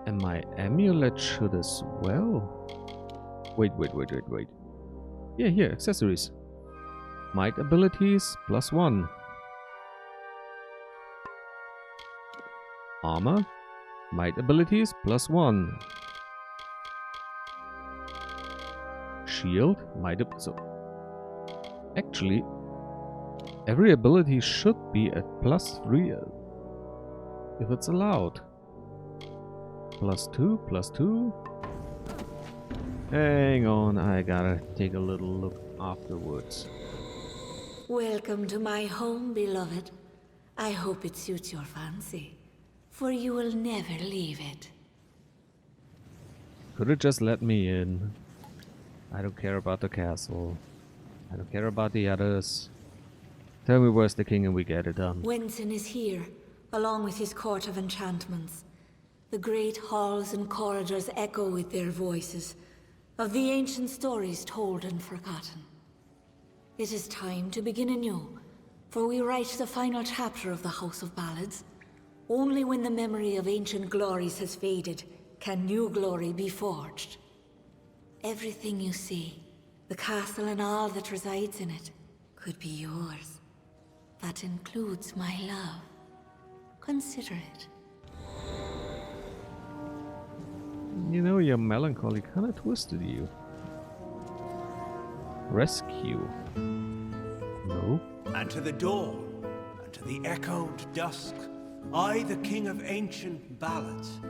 And my amulet should as well. Wait. Yeah, here, accessories. Might abilities, +1. Armor. Might abilities, +1. Shield. So, actually, every ability should be at +3 if it's allowed. +2. Hang on, I gotta take a little look afterwards. Welcome to my home, beloved. I hope it suits your fancy, for you will never leave it. Could it just let me in? I don't care about the castle. I don't care about the others. Tell me where's the king and we get it done. Wenson is here, along with his court of enchantments. The great halls and corridors echo with their voices, of the ancient stories told and forgotten. It is time to begin anew, for we write the final chapter of the House of Ballads. Only when the memory of ancient glories has faded can new glory be forged. Everything you see, the castle and all that resides in it, could be yours. That includes my love. Consider it. You know, your melancholy kind of twisted you. Rescue. No. And to the dawn, and to the echoed dusk, I, the king of ancient ballads,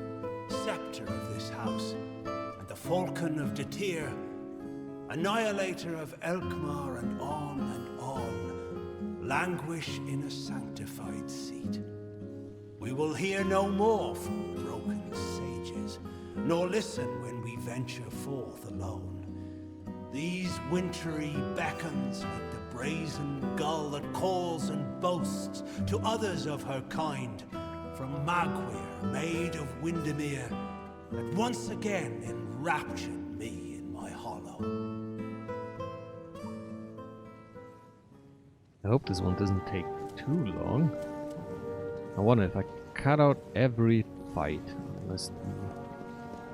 scepter of this house, and the falcon of Detir, annihilator of Elkmar, and on, languish in a sanctified seat. We will hear no more from broken sages, nor listen when we venture forth alone. These wintry beckons like the brazen gull that calls and boasts to others of her kind, from Magwir, Maid of Windemere, that once again enraptured me in my hollow. I hope this one doesn't take too long. I wonder if I cut out every fight. Must be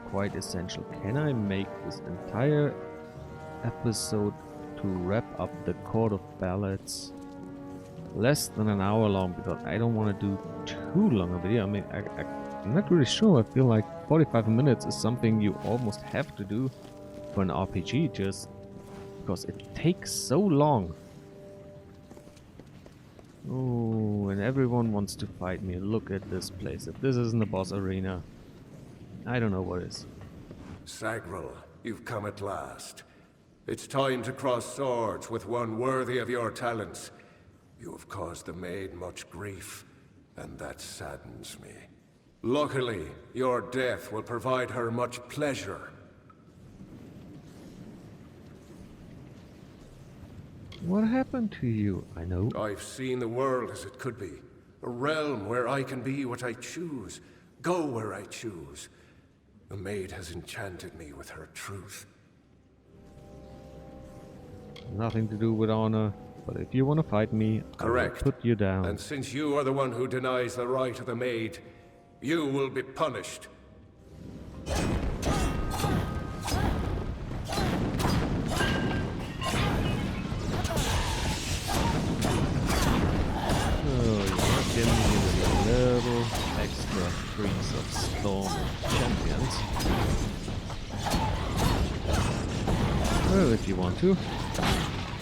quite essential. Can I make this entire episode to wrap up the Court of Ballads less than an hour long? Because I don't want to do too long a video. I mean, I'm not really sure. I feel like 45 minutes is something you almost have to do for an RPG, just because it takes so long. Oh, and everyone wants to fight me. Look at this place. If this isn't the boss arena, I don't know what is. Sagril, you've come at last. It's time to cross swords with one worthy of your talents. You have caused the Maid much grief, and that saddens me. Luckily, your death will provide her much pleasure. What happened to you? I know. I've seen the world as it could be. A realm where I can be what I choose, go where I choose. The Maid has enchanted me with her truth. Nothing to do with honor, but if you want to fight me, Correct. I will put you down. And since you are the one who denies the right of the Maid, you will be punished. Give me with a little extra freeze of storm champions. Well, if you want to.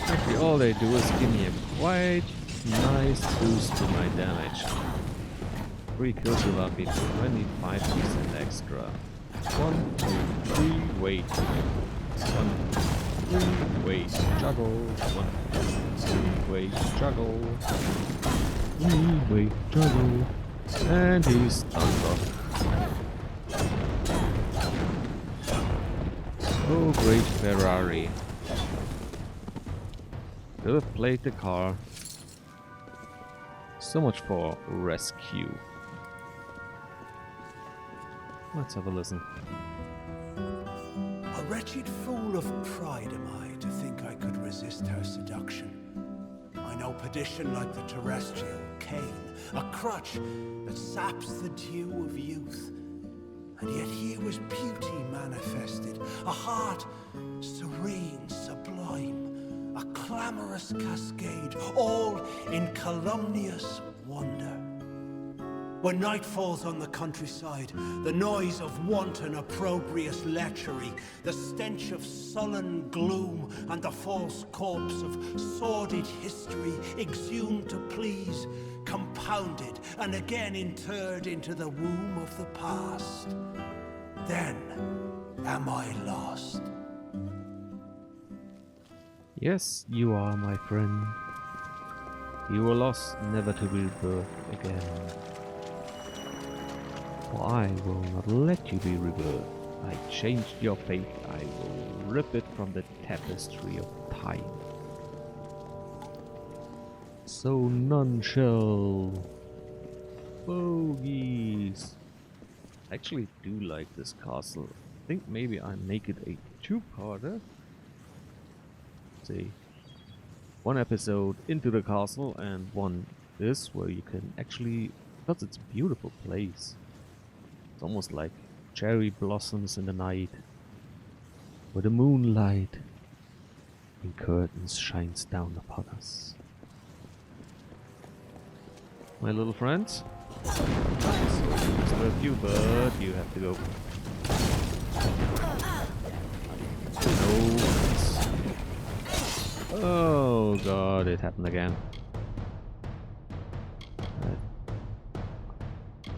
Actually, all they do is give me a quite nice boost to my damage. 3 kills will up me 25% extra. 1, 2, 3, wait. 1, 2, 3, wait, juggle. 1, 2, 3, wait, juggle. Wait, juggle. And he's stunned off. Oh, great Ferrari. Could have played the car. So much for rescue. Let's have a listen. A wretched fool of pride am I to think I could resist her seduction. I know perdition like the terrestrial cane, a crutch that saps the dew of youth. And yet here was beauty manifested, a heart serene, sublime, a clamorous cascade, all in calumnious wonder. When night falls on the countryside, the noise of wanton opprobrious lechery, the stench of sullen gloom, and the false corpse of sordid history exhumed to please, compounded and again interred into the womb of the past. Then am I lost. Yes, you are, my friend. You were lost, never to be rebirthed again. For I will not let you be rebirthed. I changed your fate. I will rip it from the tapestry of time. So none shall. Bogies. I actually do like this castle. I think maybe I make it a two-parter. Say, one episode into the castle and one this, where you can actually, because it's a beautiful place. It's almost like cherry blossoms in the night, where the moonlight in curtains shines down upon us. My little friends, it's with you, but you have to go. No. Oh god, it happened again.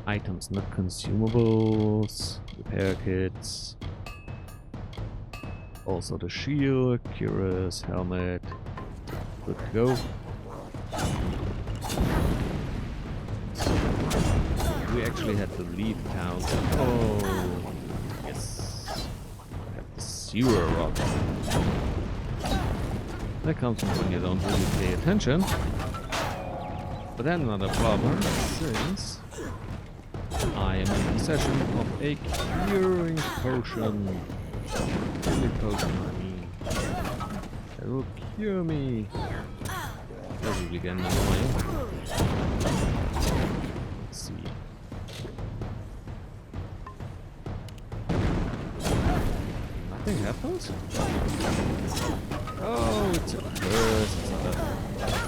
Items not consumables, repair kits. Also the shield, cuirass, helmet. Good to go. We actually had to leave town. Oh, yes. I have the sewer rock. That comes when you don't really pay attention. But that's not a problem, since I am in possession of a curing potion. Curing potion, I mean. That will cure me. That's really getting annoying. Let's see. Nothing happens? Oh, it's a curse.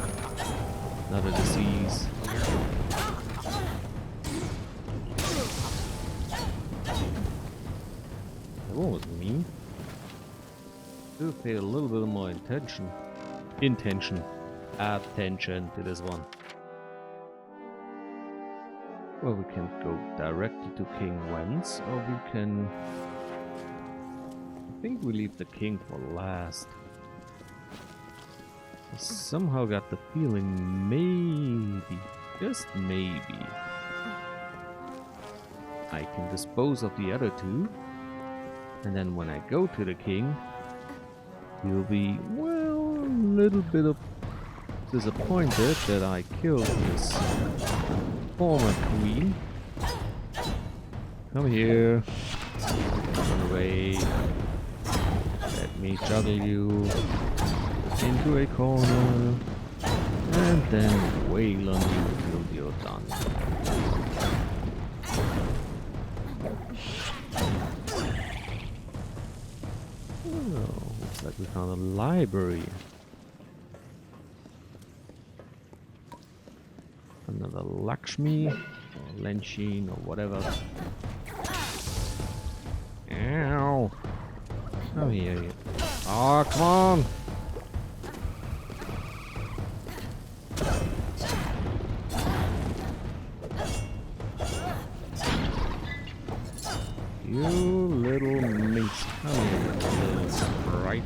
It's not a disease. That one was mean. Should have paid a little bit more attention to this one. Well, we can go directly to King Wentz, or we can... I think we leave the king for last. I somehow got the feeling maybe, just maybe, I can dispose of the other two, and then when I go to the king, he'll be, well, a little bit of disappointed that I killed his former queen. Come here, run away, let me juggle you into a corner, and then wail on you till you're done. Oh, looks like we found a library. Another Lakshmi, or Lenshin, or whatever. Ow! Come here, you. Oh, come on! You little minx, come here, little sprite.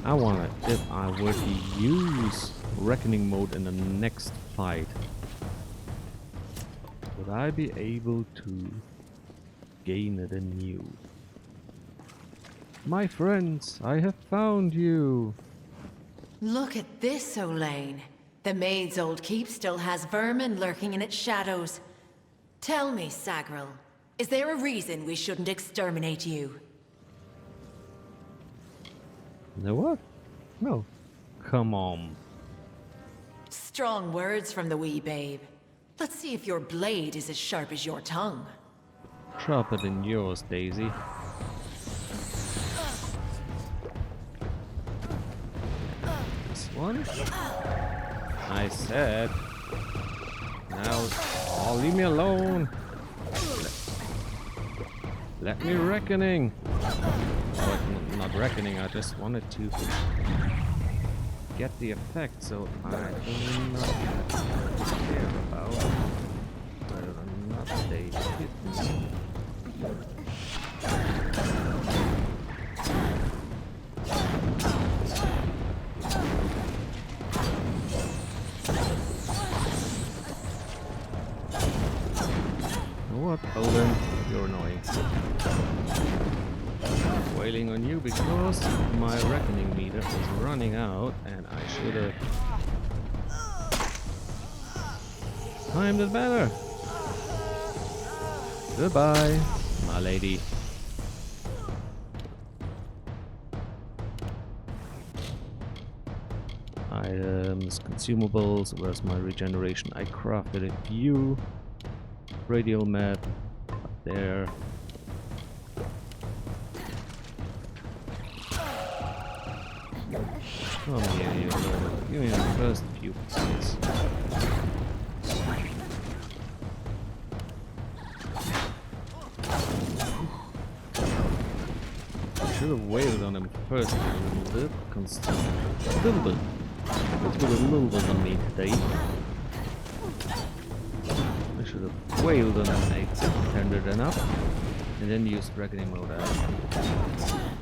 I wonder if I were to use Reckoning mode in the next fight, would I be able to gain it anew? My friends, I have found you! Look at this, Olaine. The Maid's old keep still has vermin lurking in its shadows. Tell me, Sagril, is there a reason we shouldn't exterminate you? You know what? No. Come on. Strong words from the wee babe. Let's see if your blade is as sharp as your tongue. Sharper than yours, Daisy. This one? I said. Now, oh, leave me alone. Let me reckoning. But not reckoning, I just wanted to get the effect, so I do not care about whether or not they hit me. You know what, Odin? You're annoying. Wailing on you because my reckoning meter is running out and I should have timed it better. Goodbye, my lady. Items, consumables, where's my regeneration? I crafted a few. Radial map, up there. Come here, you know, give me the first few points. Should have waited on him first a little bit. Let's put a little bit on me today. I should have wailed on him turned it enough. And then used reckoning mode.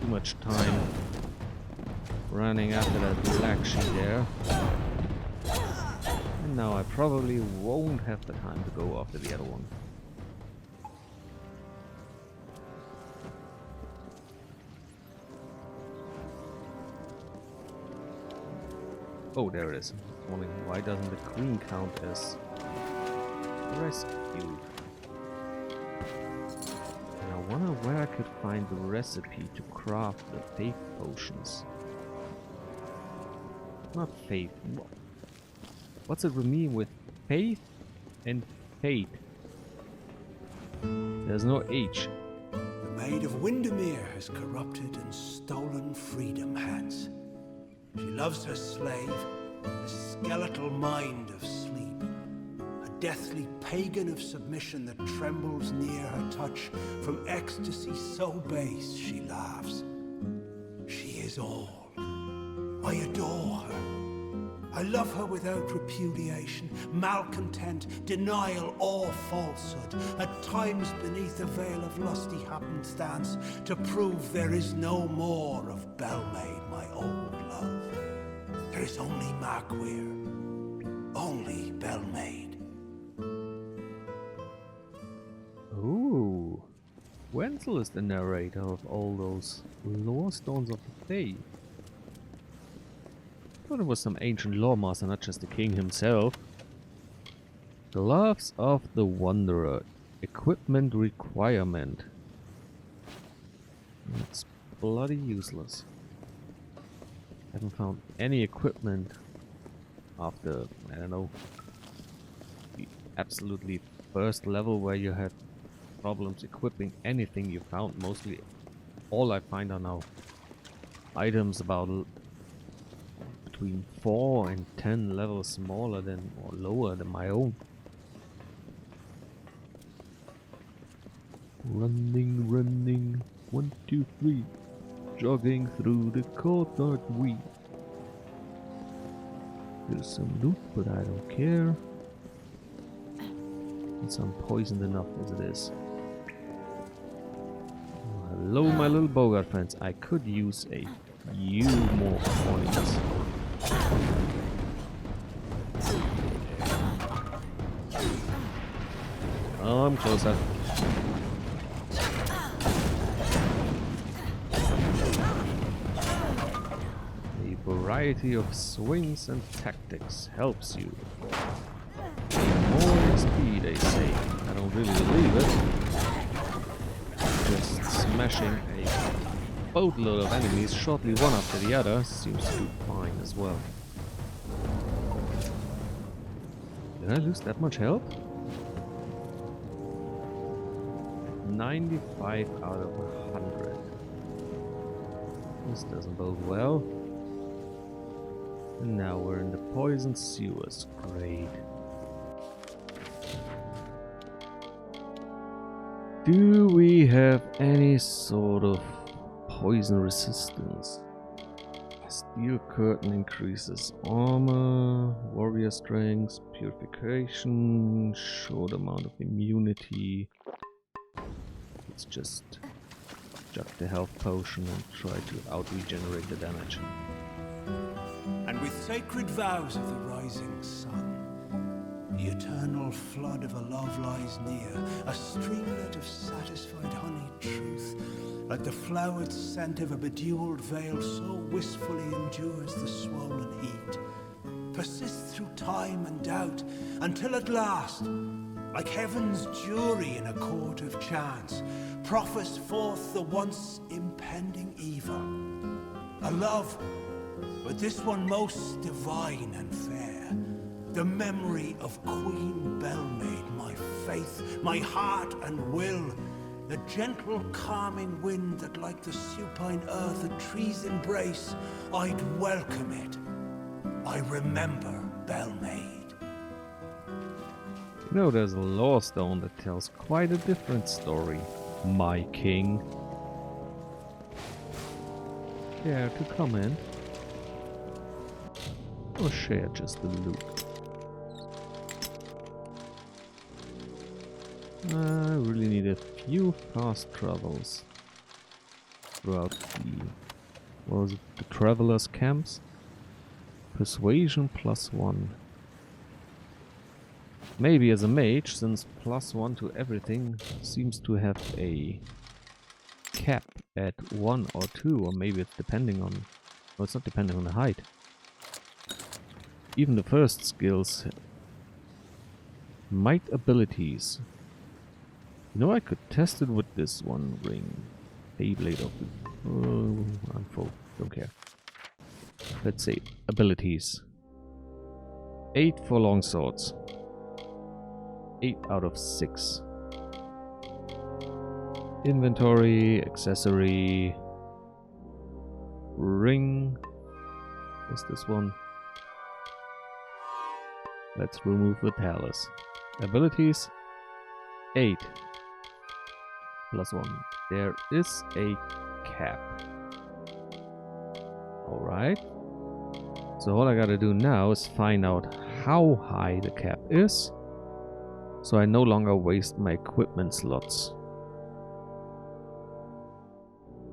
Too much time running after that black sheep there. And now I probably won't have the time to go after the other one. Oh, there it is. Wondering why doesn't the queen count as rescued? And I wonder where I could find the recipe to craft the faith potions. Not faith. What's it mean with faith and fate? There's no H. The Maid of Windemere has corrupted and stolen freedom, Hans. She loves her slave, the skeletal mind of sleep, a deathly pagan of submission that trembles near her touch. From ecstasy so base she laughs. She is all. I adore her. I love her without repudiation, malcontent, denial, or falsehood. At times beneath a veil of lusty happenstance, to prove there is no more of Belmaid, my old love. There is only Markweir, only Belmaid. Ooh, Wenzel is the narrator of all those lore stones of the faith. I thought it was some ancient lore master, not just the king himself. Gloves of the Wanderer. Equipment requirement. It's bloody useless. Haven't found any equipment after, I don't know, the absolutely first level where you had problems equipping anything you found. Mostly all I find are now items about between 4 and 10 levels smaller than or lower than my own. Running, running, 1, 2, 3, jogging through the courtyard we. There's some loot, but I don't care. It's unpoisoned enough as it is. Hello, my little Bogart friends. I could use a few more points. Oh, I'm closer. A variety of swings and tactics helps you. More XP, they say. I don't really believe it. Just smashing a boatload of enemies shortly one after the other seems to do fine as well. Did I lose that much health? 95 out of 100. This doesn't bode well. And now we're in the poison sewers. Great. Do we have any sort of poison resistance? Steel curtain increases armor, warrior strength, purification, short amount of immunity. Let's just chuck the health potion and try to out-regenerate the damage. And with sacred vows of the rising sun, the eternal flood of a love lies near, a streamlet of satisfied honeyed truth, like the flowered scent of a bedewled veil, so wistfully endures the swollen heat, persists through time and doubt, until at last, like heaven's jury in a court of chance, proffers forth the once impending evil. A love, but this one most divine and fair, the memory of Queen Belmaid, my faith, my heart and will, the gentle calming wind that like the supine earth a tree's embrace, I'd welcome it. I remember Belmaid. You know, there's a lore stone that tells quite a different story, my king. Care to comment? Or share just the loot? I really need a few fast travels throughout the travelers' camps. Persuasion +1. Maybe as a mage, since +1 to everything seems to have a cap at 1 or 2, or maybe it's depending on... well, it's not depending on the height. Even the first skills. Might abilities. You know, I could test it with this one ring. Beyblade of the... oh, I'm full. Don't care. Let's see. Abilities. 8 for long swords. 8 out of 6. Inventory, accessory, ring. What's this one? Let's remove the talus. Abilities, 8 +1. There is a cap. Alright. So all I gotta do now is find out how high the cap is, so I no longer waste my equipment slots.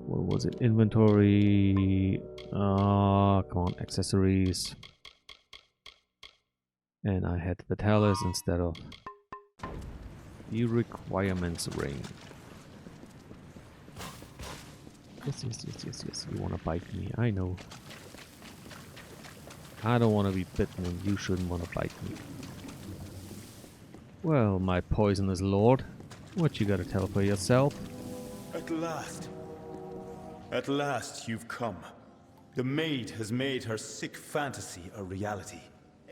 What was it? Inventory. Come on, accessories. And I had the talus instead of the requirements ring. Yes. You wanna bite me, I know. I don't wanna be bitten and you shouldn't wanna bite me. Well, my poisonous lord, what you gotta tell for yourself? At last you've come. The Maid has made her sick fantasy a reality.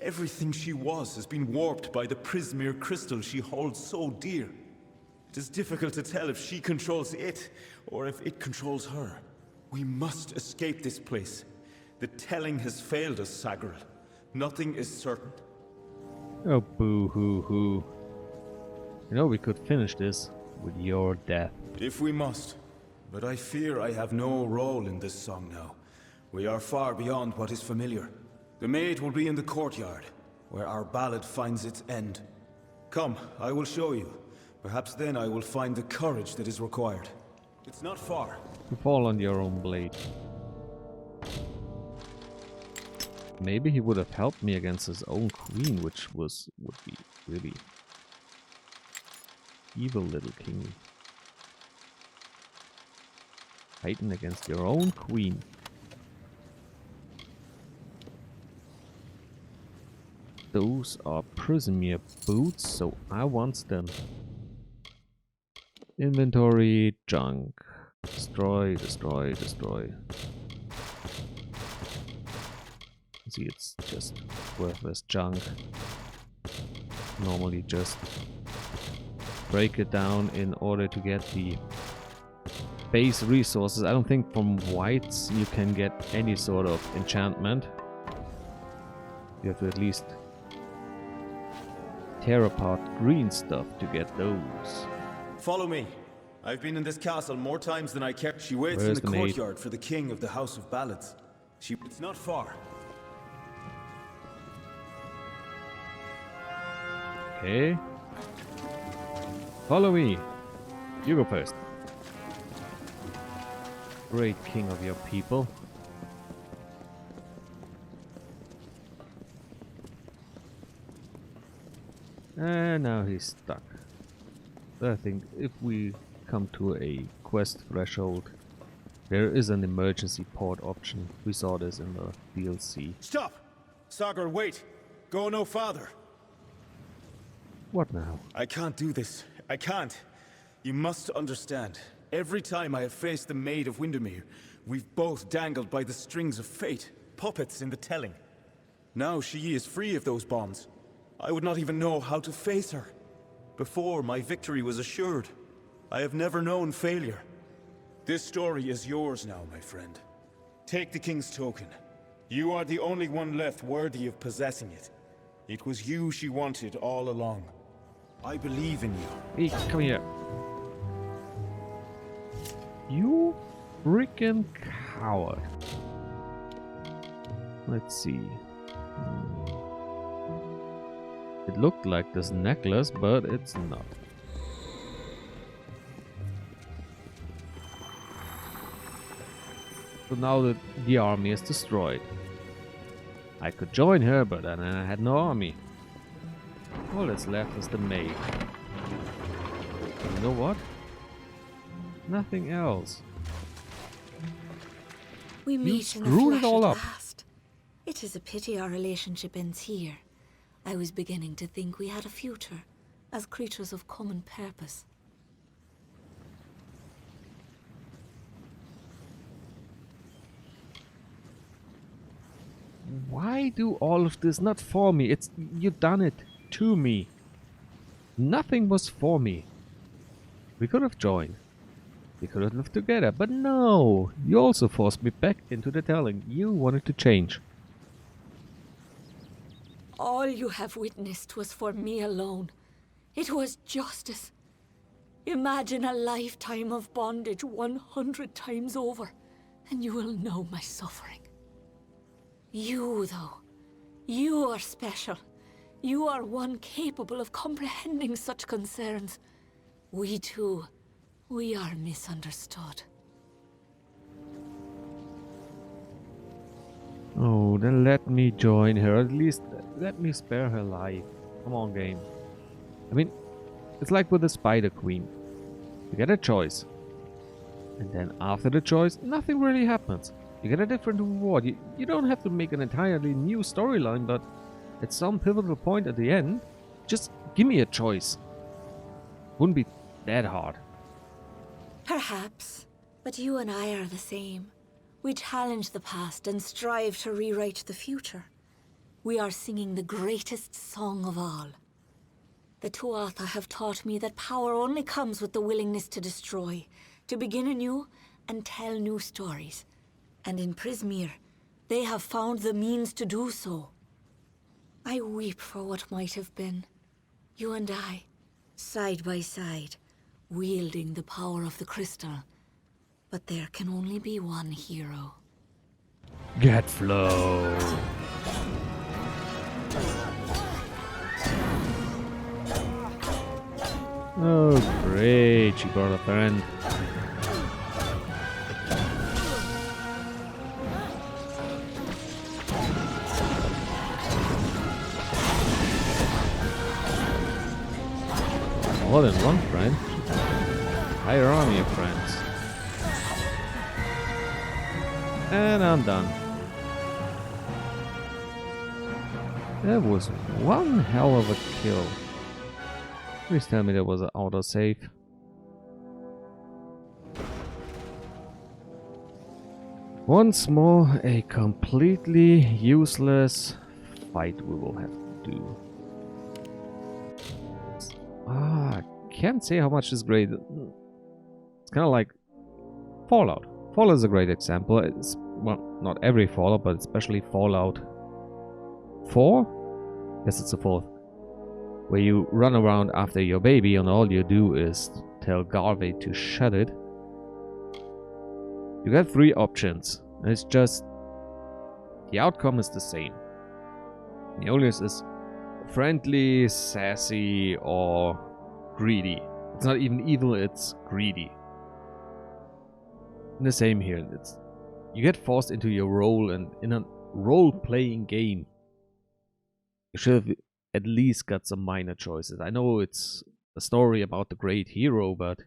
Everything she was has been warped by the Prismere crystal she holds so dear. It is difficult to tell if she controls it, or if it controls her. We must escape this place. The telling has failed us, Sagril. Nothing is certain. Oh, boo-hoo-hoo. You know, we could finish this with your death. If we must. But I fear I have no role in this song now. We are far beyond what is familiar. The Maid will be in the courtyard, where our ballad finds its end. Come, I will show you. Perhaps then I will find the courage that is required. It's not far. You fall on your own blade. Maybe he would have helped me against his own queen, which would be really evil little king. Fighting against your own queen. Those are Prismere boots, so I want them. Inventory, junk. Destroy, destroy, destroy. See, it's just worthless junk. Normally just break it down in order to get the base resources. I don't think from whites you can get any sort of enchantment. You have to at least tear apart green stuff to get those. Follow me. I've been in this castle more times than I care. She waits Where's in the the maid? courtyard for the king of the House of Ballads. It's not far. Okay. Follow me. You go first. Great king of your people. And now he's stuck. I think if we come to a quest threshold, there is an emergency port option. We saw this in the DLC. Stop! Sagar, wait! Go no farther! What now? I can't do this. I can't. You must understand. Every time I have faced the Maid of Windemere, we've both dangled by the strings of fate, puppets in the telling. Now she is free of those bonds. I would not even know how to face her. Before, my victory was assured. I have never known failure. This story is yours now, my friend. Take the king's token. You are the only one left worthy of possessing it. It was you she wanted all along. I believe in you. Hey, come here. You freaking coward. Let's see. It looked like this necklace, but it's not. So now the army is destroyed. I could join her, but then I had no army. All that's left is the Maid. You know what? Nothing else. We meet in the screwed it flesh all at up. last. It is a pity our relationship ends here. I was beginning to think we had a future, as creatures of common purpose. Why do all of this not for me? It's you done it to me. Nothing was for me. We could have joined. We could have lived together, but no. You also forced me back into the telling. You wanted to change. All you have witnessed was for me alone. It was justice. Imagine a lifetime of bondage 100 times over, and you will know my suffering. You, though, you are special. You are one capable of comprehending such concerns. We too, we are misunderstood. Oh, then let me join her. At least let me spare her life. Come on, game. I mean, it's like with the Spider Queen. You get a choice. And then after the choice, nothing really happens. You get a different reward. You don't have to make an entirely new storyline, but at some pivotal point at the end, just give me a choice. Wouldn't be that hard. Perhaps, but you and I are the same. We challenge the past and strive to rewrite the future. We are singing the greatest song of all. The Tuatha have taught me that power only comes with the willingness to destroy, to begin anew and tell new stories. And in Prismere, they have found the means to do so. I weep for what might have been. You and I, side by side, wielding the power of the crystal. But there can only be one hero. Get flow. Oh great, she brought a friend. More than one friend. Entire army of friends. And I'm done. That was one hell of a kill. Please tell me there was an autosave. Once more, a completely useless fight we will have to do. I can't say how much is great. It's kind of like Fallout. Fallout is a great example. It's, well, not every Fallout, but especially Fallout 4? Yes, it's the 4th. Where you run around after your baby and all you do is tell Garvey to shut it. You got 3 options, and it's just the outcome is the same. The only is friendly, sassy, or greedy. It's not even evil, it's greedy. And the same here. It's you get forced into your role, and in a role-playing game, you should have at least got some minor choices. I know it's a story about the great hero, but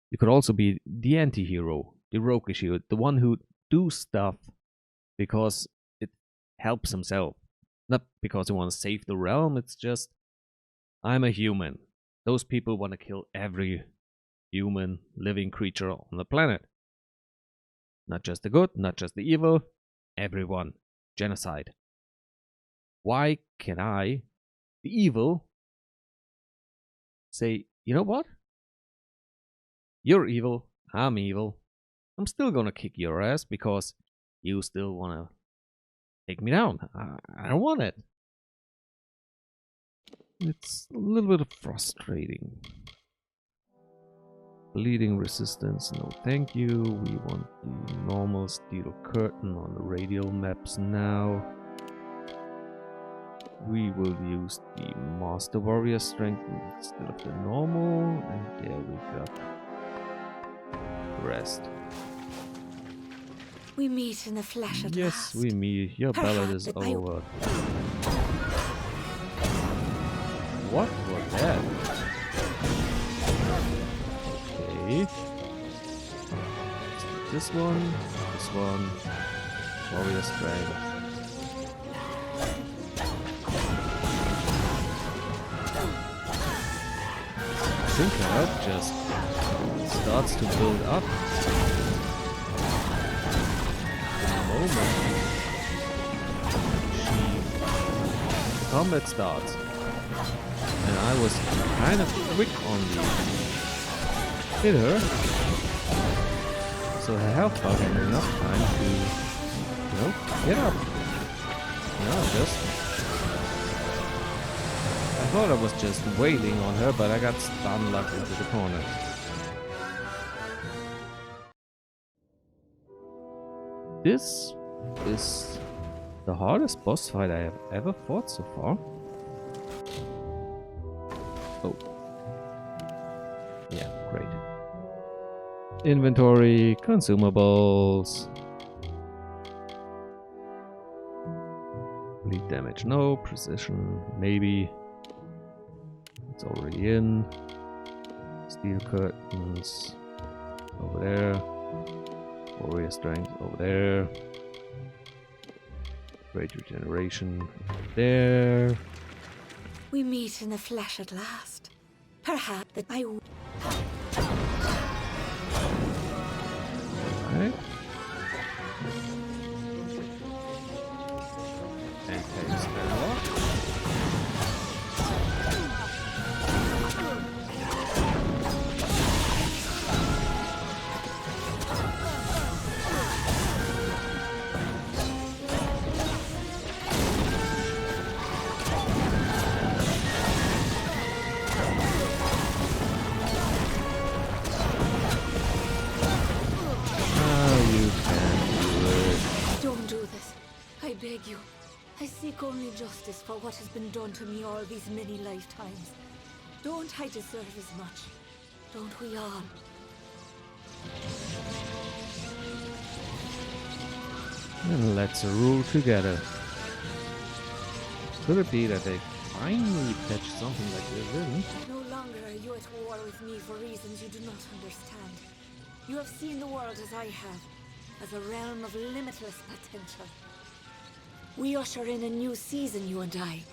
you could also be the anti-hero. The roguish hero, the one who do stuff because it helps himself, not because he wants to save the realm. It's just, I'm a human. Those people want to kill every human living creature on the planet. Not just the good, not just the evil, everyone. Genocide. Why can I, the evil, say, you know what? You're evil, I'm evil. I'm still gonna kick your ass because you still wanna take me down. I don't want it. It's a little bit frustrating. Bleeding resistance, no thank you. We want the normal steel curtain on the radial maps now. We will use the Master Warrior strength instead of the normal, and there we go. Rest. We meet in the flesh at Yes, last. we meet. Your ballad is over. What was that? Okay. This one, Warrior strength. I think her just starts to build up. Moment the combat starts, and I was kind of quick on the hit her, so her health bar had enough time to, you know, get up. I thought I was just wailing on her, but I got stun locked into the corner. This is the hardest boss fight I have ever fought so far. Oh. Yeah, great. Inventory, consumables. Bleed damage, no. Precision, maybe. It's already in. Steel curtains. Over there. Warrior strength over there. Great regeneration over there. We meet in the flesh at last. Perhaps that I would. Alright. Anti-spell. beg you. I seek only justice for what has been done to me all these many lifetimes. Don't I deserve as much? Don't we all? And let's rule together. Could it be that they finally patched something like this in? No longer are you at war with me for reasons you do not understand. You have seen the world as I have, as a realm of limitless potential. We usher in a new season, you and I.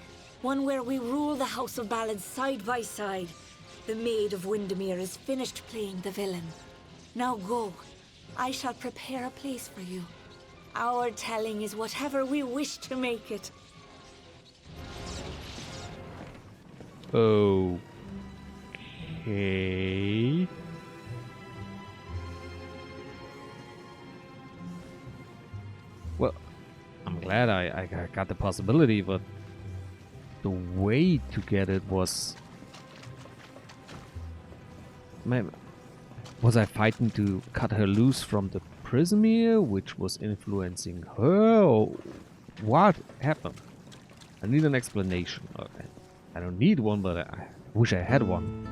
One where we rule the House of Ballads side by side. The Maid of Windemere is finished playing the villain. Now go. I shall prepare a place for you. Our telling is whatever we wish to make it. Okay. Well, I'm glad I got the possibility, but the way to get it was... Was I fighting to cut her loose from the Prismere, which was influencing her, or what happened? I need an explanation. Okay. I don't need one, but I wish I had one.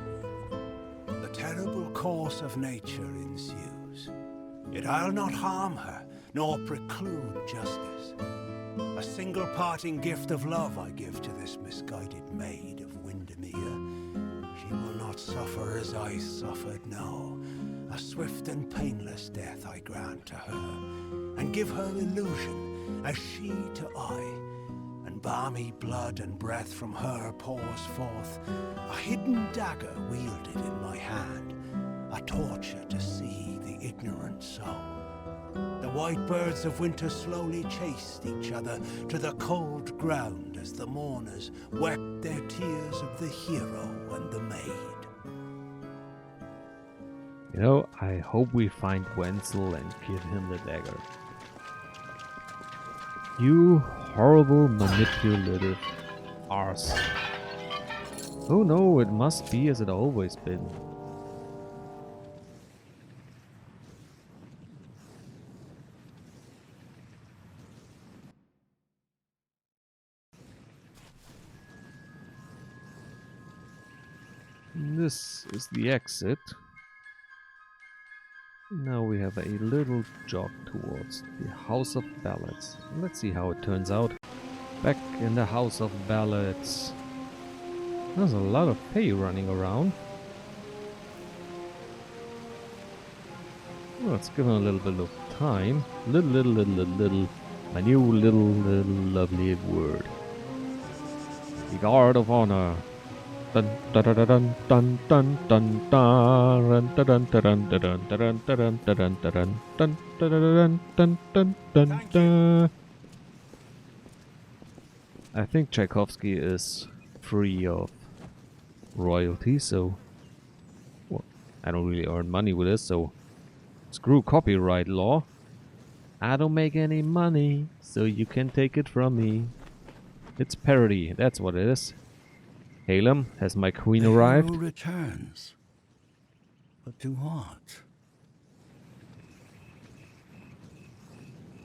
The terrible course of nature ensues. Yet I'll not harm her, nor preclude justice. A single parting gift of love I give to this misguided maid of Windemere. She will not suffer as I suffered, no. A swift and painless death I grant to her, and give her illusion as she to I. And balmy blood and breath from her pours forth, a hidden dagger wielded in my hand, a torture to see the ignorant soul. The white birds of winter slowly chased each other to the cold ground as the mourners wept their tears of the hero and the maid. You know, I hope we find Wenzel and give him the dagger. You horrible manipulative arse. Oh no, it must be as it always been. This is the exit. Now we have a little jog towards the House of Ballads. Let's see how it turns out. Back in the House of Ballads. There's a lot of hay running around. Let's give him a little bit of time. Little. My new little lovely word. The Guard of Honor. Dun dun dun dun dun dun dun dun dun dun dun dun dun dun dun dun dun dun dun. I think Tchaikovsky is free of royalty, so well, I don't really earn money with this, so screw copyright law. I don't make any money, so you can take it from me. It's parody, that's what it is. Halem, has my queen arrived? The hero returns. But to what?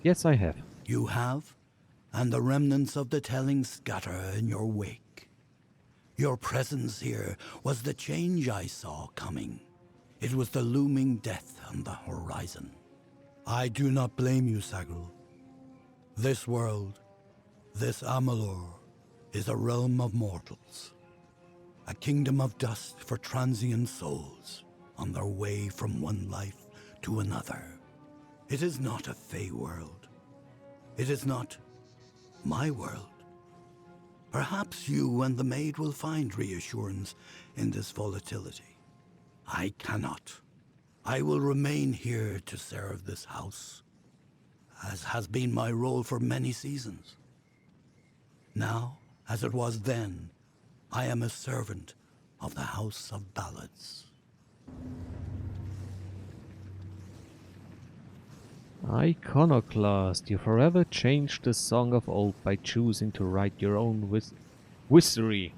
Yes, I have. You have, and the remnants of the telling scatter in your wake. Your presence here was the change I saw coming. It was the looming death on the horizon. I do not blame you, Sagrul. This world, this Amalur, is a realm of mortals. A kingdom of dust for transient souls on their way from one life to another. It is not a fey world. It is not my world. Perhaps you and the maid will find reassurance in this volatility. I cannot. I will remain here to serve this house, as has been my role for many seasons. Now, as it was then, I am a servant of the House of Ballads. Iconoclast, you forever changed the song of old by choosing to write your own history.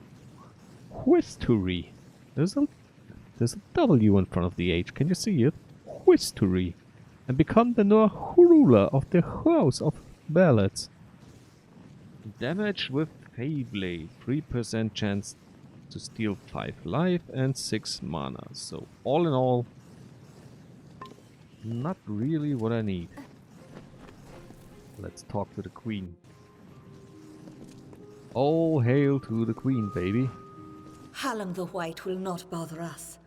History. There's a W in front of the H. Can you see it? History. And become the new ruler of the House of Ballads. Damage with Feyblade. 3% chance to steal 5 life and 6 mana. So all in all, not really what I need. Let's talk to the queen. All hail to the queen, baby. Hallam the White will not bother us.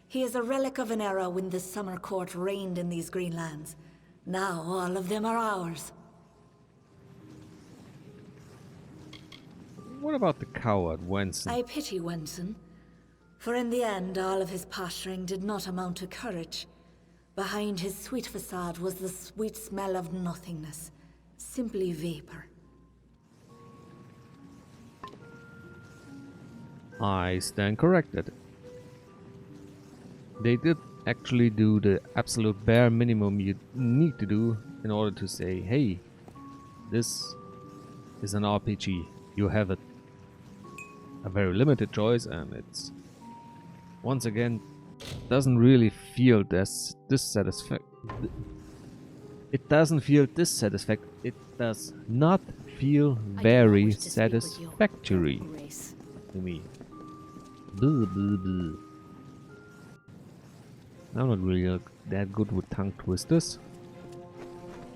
He is a relic of an era when the Summer Court reigned in these green lands. Now all of them are ours. What about the coward, Wenson? I pity Wenson, for in the end all of his posturing did not amount to courage. Behind his sweet facade was the sweet smell of nothingness, simply vapor. I stand corrected. They did actually do the absolute bare minimum you need to do in order to say, hey, this is an RPG. You have a very limited choice, and it's once again doesn't really feel dissatisfactory. It doesn't feel dissatisfactory. It does not feel very satisfactory to me. Blah, blah, blah. I'm not really that good with tongue twisters.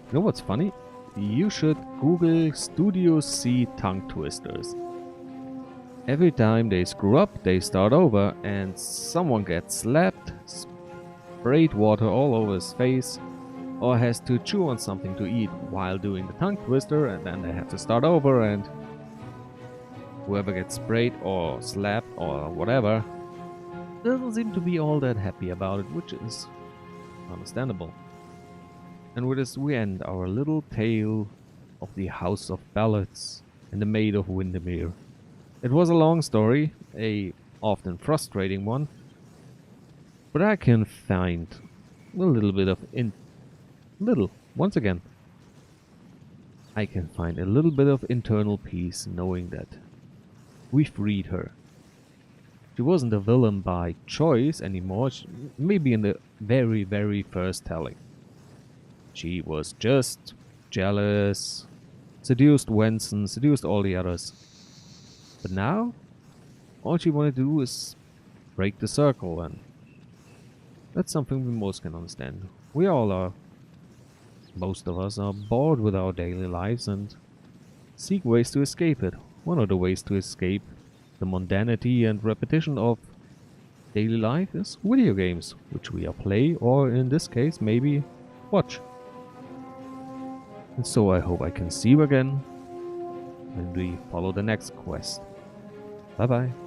You know what's funny? You should Google Studio C tongue twisters. Every time they screw up, they start over and someone gets slapped, sprayed water all over his face, or has to chew on something to eat while doing the tongue twister, and then they have to start over, and whoever gets sprayed or slapped or whatever doesn't seem to be all that happy about it, which is understandable. And with this we end our little tale of the House of Ballads and the Maid of Windemere. It was a long story, a often frustrating one, but I can find a little bit of once again, I can find a little bit of internal peace knowing that we freed her. She wasn't a villain by choice anymore, maybe in the very, very first telling. She was just jealous, seduced Wenson, seduced all the others. But now, all she wanted to do is break the circle, and that's something we most can understand. We all are, most of us are bored with our daily lives and seek ways to escape it. One of the ways to escape the mundanity and repetition of daily life is video games, which we play, or in this case, maybe watch. And so I hope I can see you again when we follow the next quest. Bye bye.